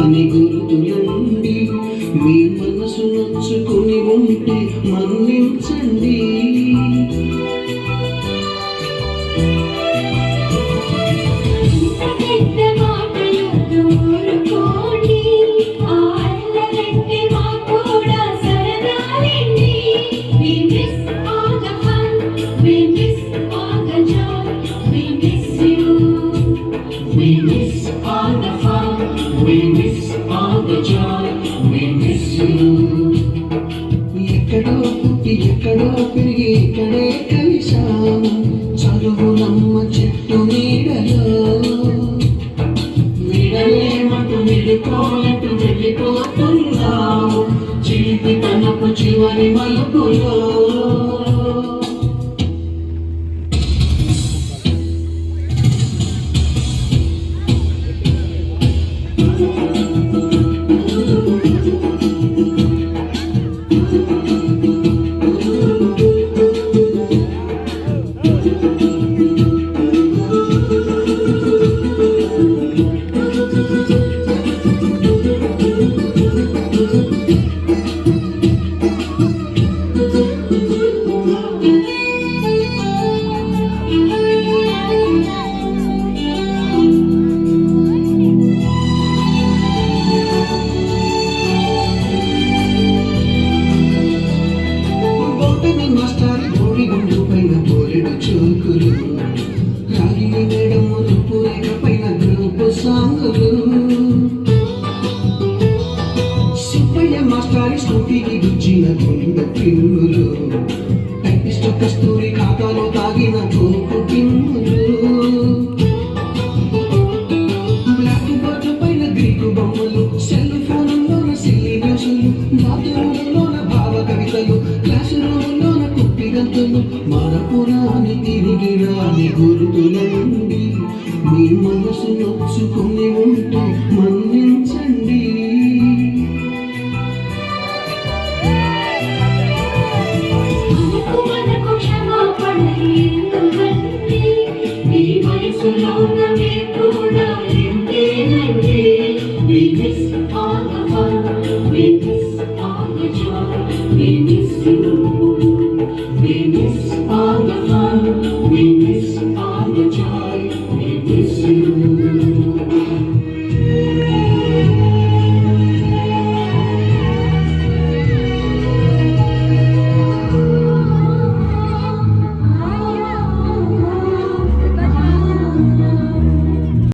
రాని గుర్తులండి. మీ మనసు నొచ్చుకుని ఉంటే మన్నించండి. We miss all the fun, we miss all the joy, we miss you. ఎక్కడో పుట్టి ఎక్కడో పెరిగి ఇక్కడే కలిశాము చదువులమ్మ చెట్టు నీడలో. నీడలేమంటూ నిలుకోనట్టు వెళ్ళిపోతున్నాము చిలిపి తనకు చివరి మలుపులో. చూకులు రాగిని మేడము రూపురేఖ పైన గ్రూపు సాంగులు. సుబ్బయ్య మాస్టారి స్కూటీకి గుచ్చిన గుండె పిన్నులు. టైపిస్ట్ కస్తూరి ఖాతాలో తాగిన చూపు కిన్నులు. బ్లాక్ బోర్డు పైన గ్రీకు బొమ్మలు. సెల్ ఫోన్లోన సిల్లి న్యూసులు. బాత్రూంలోన భావ కవితలు. క్లాస్ రూమ్లోన కుప్పిగంతులు. మరపురాని తిరిగి రాని గుర్తులండి. మీ మనసు నొచ్చుకుని